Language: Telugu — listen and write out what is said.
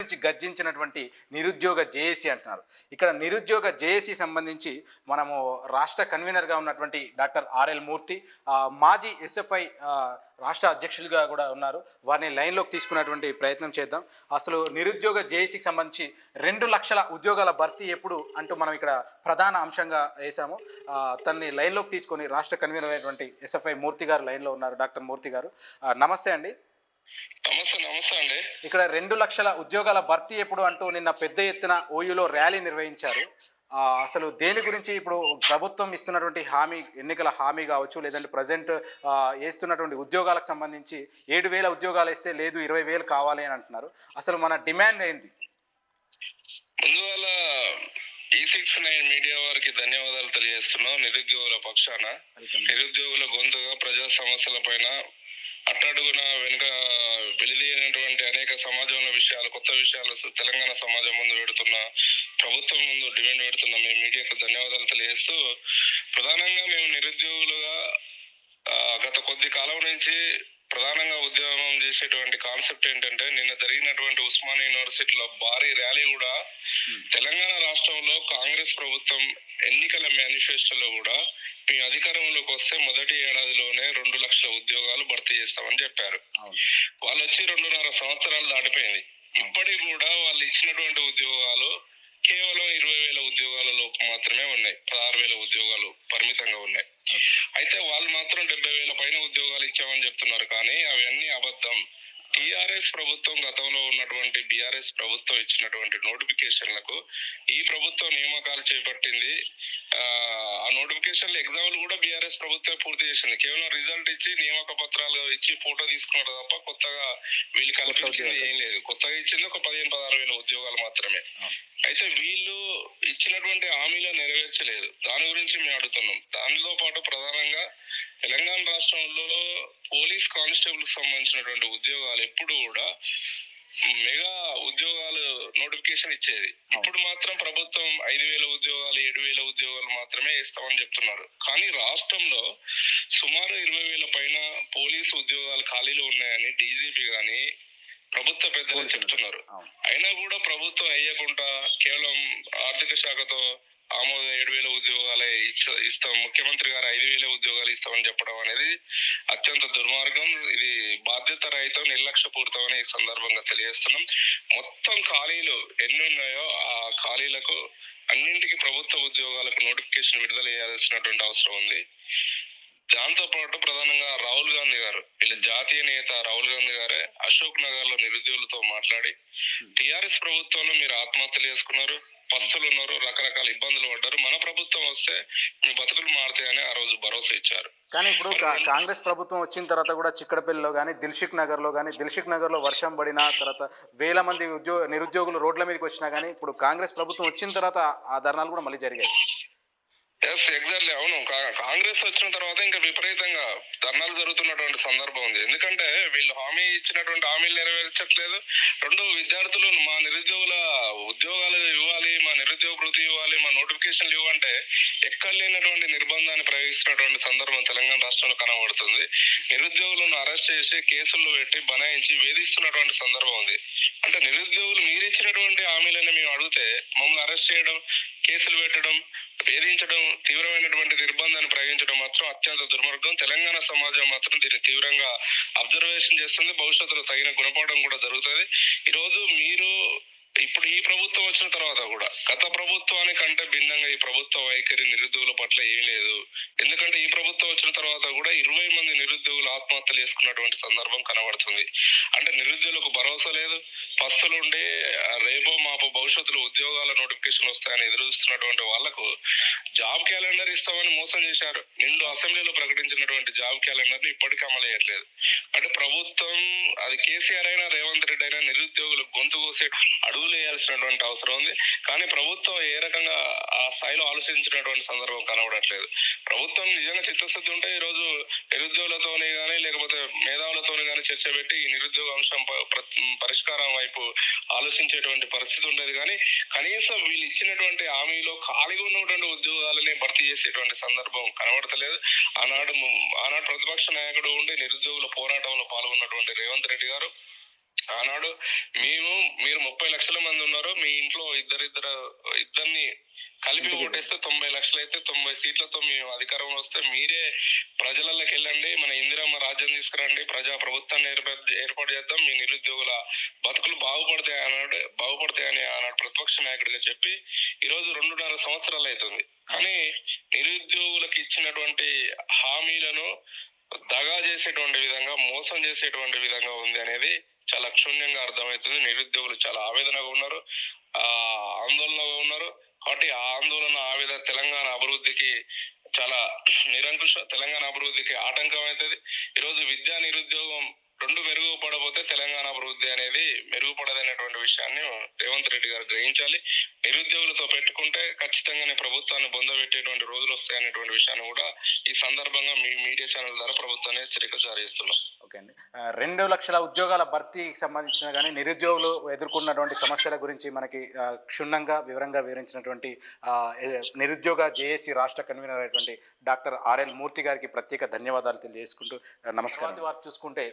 నుంచి గర్జించినటువంటి నిరుద్యోగ జేఏసీ అంటున్నారు. ఇక్కడ నిరుద్యోగ జేఏసీ సంబంధించి మనము రాష్ట్ర కన్వీనర్గా ఉన్నటువంటి డాక్టర్ ఆర్ఎల్ మూర్తి, మాజీ ఎస్ఎఫ్ఐ రాష్ట్ర అధ్యక్షులుగా కూడా ఉన్నారు. వారిని లైన్లోకి తీసుకున్నటువంటి ప్రయత్నం చేద్దాం. అసలు నిరుద్యోగ జేఏసీకి సంబంధించి 2 లక్షల ఉద్యోగాల భర్తీ ఎప్పుడు అంటూ మనం ఇక్కడ ప్రధాన అంశంగా వేసాము. తనని లైన్లోకి తీసుకొని రాష్ట్ర కన్వీనర్ అయినటువంటి ఎస్ఎఫ్ఐ మూర్తి గారు లైన్లో ఉన్నారు. డాక్టర్ మూర్తి గారు నమస్తే అండి. నమస్తే అండి. ఇక్కడ 2 లక్షల ఉద్యోగాల భర్తీ ఎప్పుడు అంటూ నిన్న పెద్ద ఎత్తున ఓయూలో ర్యాలీ నిర్వహించారు. అసలు దేని గురించి ఇప్పుడు ప్రభుత్వం ఇస్తున్నటువంటి హామీ, ఎన్నికల హామీ కావచ్చు, లేదంటే ప్రజెంట్ వేస్తున్నటువంటి ఉద్యోగాలకు సంబంధించి 7,000 ఉద్యోగాలు ఇస్తే లేదు 20,000 కావాలి అని అంటున్నారు. అసలు మన డిమాండ్ ఏంటి? ముందువల్ల E69 మీడియా వారికి ధన్యవాదాలు తెలియజేస్తున్నాం. నిరుద్యోగుల పక్షాన, నిరుద్యోగుల గొంతుగా ప్రజా సమస్యల పైన అట్టడుగున వెనుక వెలిదేనటువంటి అనేక సమాజంలో విషయాలు, కొత్త విషయాలు తెలంగాణ సమాజం ముందు పెడుతున్న, ప్రభుత్వం ముందు డిమాండ్ పెడుతున్న మీ మీడియాకు ధన్యవాదాలు తెలియజేస్తూ, ప్రధానంగా మేము నిరుద్యోగులుగా గత కొద్ది కాలం నుంచి ప్రధానంగా ఉద్యమం చేసేటువంటి కాన్సెప్ట్ ఏంటంటే, నిన్న జరిగినటువంటి ఉస్మానియా యూనివర్సిటీలో భారీ ర్యాలీ కూడా తెలంగాణ రాష్ట్రంలో కాంగ్రెస్ ప్రభుత్వం ఎన్నికల మేనిఫెస్టోలో కూడా మీ అధికారంలోకి వస్తే మొదటి ఏడాదిలోనే 2 లక్షల ఉద్యోగాలు భర్తీ చేస్తామని చెప్పారు. వాళ్ళు వచ్చి 2.5 సంవత్సరాలు దాటిపోయింది. ఇప్పటికి కూడా వాళ్ళు ఇచ్చినటువంటి ఉద్యోగాలు కేవలం 20,000 ఉద్యోగాల లోపు మాత్రమే ఉన్నాయి. 16,000 ఉద్యోగాలు పరిమితంగా ఉన్నాయి. అయితే వాళ్ళు మాత్రం 70,000 పైన ఉద్యోగాలు ఇచ్చామని చెప్తున్నారు. కానీ అవన్నీ అబద్ధం. టిఆర్ఎస్ ప్రభుత్వం గతంలో ఉన్నటువంటి బిఆర్ఎస్ ప్రభుత్వం ఇచ్చినటువంటి నోటిఫికేషన్లకు ఈ ప్రభుత్వం నియామకాలు చేపట్టింది. ఆ నోటిఫికేషన్ల ఎగ్జామ్లు కూడా బిఆర్ఎస్ ప్రభుత్వం పూర్తి చేసింది. కేవలం రిజల్ట్ ఇచ్చి నియామక పత్రాలు ఇచ్చి ఫోటో తీసుకున్నారు తప్ప కొత్తగా వీళ్ళు కల్పించింది ఏం లేదు. కొత్తగా ఇచ్చింది ఒక 15,000-16,000 ఉద్యోగాలు మాత్రమే. అయితే వీళ్ళు ఇచ్చినటువంటి హామీలు నెరవేర్చలేదు. దాని గురించి మేము అడుగుతున్నాం. దానితో పాటు ప్రధానంగా తెలంగాణ రాష్ట్రంలో పోలీస్ కానిస్టేబుల్ సంబంధించినటువంటి ఉద్యోగాలు ఎప్పుడు కూడా మెగా ఉద్యోగాలు నోటిఫికేషన్ ఇచ్చేది. ఇప్పుడు మాత్రం ప్రభుత్వం 5,000 ఉద్యోగాలు, 7,000 ఉద్యోగాలు మాత్రమే ఇస్తామని చెప్తున్నారు. కానీ రాష్ట్రంలో సుమారు 20,000 పైన పోలీసు ఉద్యోగాలు ఖాళీలు ఉన్నాయని డీజీపీ గాని ప్రభుత్వ పెద్దలు చెప్తున్నారు. అయినా కూడా ప్రభుత్వం అయ్యకుండా కేవలం ఆర్థిక శాఖతో 7,000 ఉద్యోగాలే ఇస్తాం, ముఖ్యమంత్రి గారు 5,000 ఉద్యోగాలు ఇస్తామని చెప్పడం అనేది అత్యంత దుర్మార్గం. ఇది బాధ్యత రహితం, నిర్లక్ష్యపూరితం అని ఈ సందర్భంగా తెలియజేస్తున్నాం. మొత్తం ఖాళీలు ఎన్ని ఉన్నాయో ఆ ఖాళీలకు అన్నింటికి ప్రభుత్వ ఉద్యోగాలకు నోటిఫికేషన్ విడుదల చేయాల్సినటువంటి అవసరం ఉంది. దాంతో పాటు ప్రధానంగా రాహుల్ గాంధీ గారు, వీళ్ళ జాతీయ నేత రాహుల్ గాంధీ గారే అశోక్ నగర్ లో నిరుద్యోగులతో మాట్లాడి, టిఆర్ఎస్ ప్రభుత్వంలో మీరు ఆత్మహత్యలు చేసుకున్నారు, పస్తులు ఉన్నారు, రకరకాల ఇబ్బందులు పడ్డారు, మన ప్రభుత్వం వస్తే మీ బతుకులు మారుతాయని ఆ రోజు భరోసా ఇచ్చారు. కానీ ఇప్పుడు కాంగ్రెస్ ప్రభుత్వం వచ్చిన తర్వాత కూడా చిక్కడపల్లిలో కానీ దిల్షుక్ నగర్లో వర్షం పడిన తర్వాత 1,000 మంది నిరుద్యోగులు రోడ్ల మీదకి వచ్చినా కానీ ఇప్పుడు కాంగ్రెస్ ప్రభుత్వం వచ్చిన తర్వాత ఆ ధర్నాలు కూడా మళ్ళీ జరిగాయి. ఎగ్జాక్ట్లీ, అవును. కాంగ్రెస్ వచ్చిన తర్వాత ఇంకా విపరీతంగా ధర్నాలు జరుగుతున్నటువంటి సందర్భం ఉంది. ఎందుకంటే వీళ్ళు హామీ ఇచ్చినటువంటి హామీలు నెరవేర్చట్లేదు. 2 విద్యార్థులు మా నిరుద్యోగుల ఉద్యోగాలు ఇవ్వాలి, మా నిరుద్యోగ వృత్తి ఇవ్వాలి, మా నోటిఫికేషన్లు ఇవ్వంటే ఎక్కడ లేనటువంటి నిర్బంధాన్ని ప్రయోగిస్తున్నటువంటి సందర్భం తెలంగాణ రాష్ట్రంలో కనబడుతుంది. నిరుద్యోగులను అరెస్ట్ చేసి కేసుల్లో పెట్టి బనాయించి వేధిస్తున్నటువంటి సందర్భం ఉంది. అంటే నిరుద్యోగులు మీరు ఇచ్చినటువంటి హామీలని మేము అడిగితే మమ్మల్ని అరెస్ట్ చేయడం, కేసులు పెట్టడం, వేధించడం, తీవ్రమైనటువంటి నిర్బంధాన్ని ప్రయోగించడం మాత్రం అత్యంత దుర్మార్గం. తెలంగాణ సమాజం మాత్రం దీన్ని తీవ్రంగా అబ్జర్వేషన్ చేస్తుంది. భవిష్యత్తులో తగిన గుణపడడం కూడా జరుగుతుంది. ఈరోజు మీరు ఇప్పుడు ఈ ప్రభుత్వం వచ్చిన తర్వాత కూడా గత ప్రభుత్వానికంటే భిన్నంగా ఈ ప్రభుత్వ వైఖరి నిరుద్యోగుల పట్ల ఏం లేదు. ఎందుకంటే ఈ ప్రభుత్వం వచ్చిన తర్వాత కూడా 20 మంది నిరుద్యోగులు ఆత్మహత్యలు చేసుకున్నటువంటి సందర్భం కనబడుతుంది. అంటే నిరుద్యోగులకు భరోసా లేదు. పస్తులుండి రేపో మాపో భవిష్యత్తులో ఉద్యోగాల నోటిఫికేషన్ వస్తాయని ఎదురు చూస్తున్నటువంటి వాళ్లకు జాబ్ క్యాలెండర్ ఇస్తామని మోసం చేశారు. నిండు అసెంబ్లీలో ప్రకటించినటువంటి జాబ్ క్యాలెండర్ ని ఇప్పటికీ అమలు చేయట్లేదు. అంటే ప్రభుత్వం, అది కేసీఆర్ అయినా రేవంత్ రెడ్డి అయినా నిరుద్యోగులకు గొంతు కోసే అడుగులు వేయాల్సినటువంటి అవసరం ఉంది. కానీ ప్రభుత్వం ఏ రకంగా ఆ స్థాయిలో ఆలోచించినటువంటి సందర్భం కనబడట్లేదు. ప్రభుత్వం నిజంగా చిత్తశుద్ధి ఉంటే ఈరోజు నిరుద్యోగులతోనే కానీ లేకపోతే మేధావులతోనే కానీ చర్చ పెట్టి ఈ నిరుద్యోగ అంశం పరిష్కారం వైపు ఆలోచించేటువంటి పరిస్థితి ఉండేది. కానీ కనీసం వీళ్ళు ఇచ్చినటువంటి హామీలో ఖాళీగా ఉన్నటువంటి ఉద్యోగాలని భర్తీ చేసేటువంటి సందర్భం కనబడతలేదు. ఆనాడు ప్రతిపక్ష నాయకుడు ఉండి నిరుద్యోగుల పోరాటంలో పాల్గొన్నటువంటి రేవంత్ రెడ్డి గారు ఆనాడు మీరు 30 లక్షల మంది ఉన్నారు, మీ ఇంట్లో ఇద్దరిని కలిపి ఇంటికి ఓటేస్తే 90 లక్షలు అయితే 90 సీట్లతో మేము అధికారంలో వస్తే మీరే ప్రజలలోకి వెళ్ళండి, మన ఇందిరమ్మ రాజ్యం తీసుకురండి, ప్రజా ప్రభుత్వాన్ని ఏర్పాటు చేద్దాం, మీ నిరుద్యోగుల బతుకులు బాగుపడతాయని ఆనాడు ప్రతిపక్ష నాయకుడిగా చెప్పి ఈరోజు 2.5 సంవత్సరాలు అవుతుంది. కానీ నిరుద్యోగులకు ఇచ్చినటువంటి హామీలను దగా చేసేటువంటి విధంగా, మోసం చేసేటువంటి విధంగా ఉంది అనేది చాలా క్షుణ్ణంగా అర్థమవుతుంది. నిరుద్యోగులు చాలా ఆవేదనగా ఉన్నారు, ఆందోళనగా ఉన్నారు. కాబట్టి ఆ ఆందోళన, ఆవేదన తెలంగాణ అభివృద్ధికి చాలా తెలంగాణ అభివృద్ధికి ఆటంకం అవుతుంది. ఈరోజు విద్యా నిరుద్యోగం రెండు మెరుగుపడబోతే తెలంగాణ అభివృద్ధి అనేది మెరుగుపడదనేటువంటి విషయాన్ని రేవంత్ రెడ్డి గారు గ్రహించాలి. నిరుద్యోగులతో పెట్టుకుంటే ఖచ్చితంగానే ప్రభుత్వాన్ని బొందబెట్టేటువంటి రోజులు వస్తాయనేటువంటి విషయాన్ని కూడా ఈ సందర్భంగా మీ మీడియా ఛానల్ ద్వారా ప్రభుత్వాన్ని హెచ్చరిక జారీ చేస్తున్నాం. ఓకే అండి. 2 లక్షల ఉద్యోగాల భర్తీకి సంబంధించిన కానీ నిరుద్యోగులు ఎదుర్కొన్నటువంటి సమస్యల గురించి మనకి క్షుణ్ణంగా వివరంగా వివరించినటువంటి నిరుద్యోగ జేఏసీ రాష్ట్ర కన్వీనర్ అయినటువంటి డాక్టర్ ఆర్ఎల్ మూర్తి గారికి ప్రత్యేక ధన్యవాదాలు తెలియజేసుకుంటూ నమస్కారం. వారు చూసుకుంటే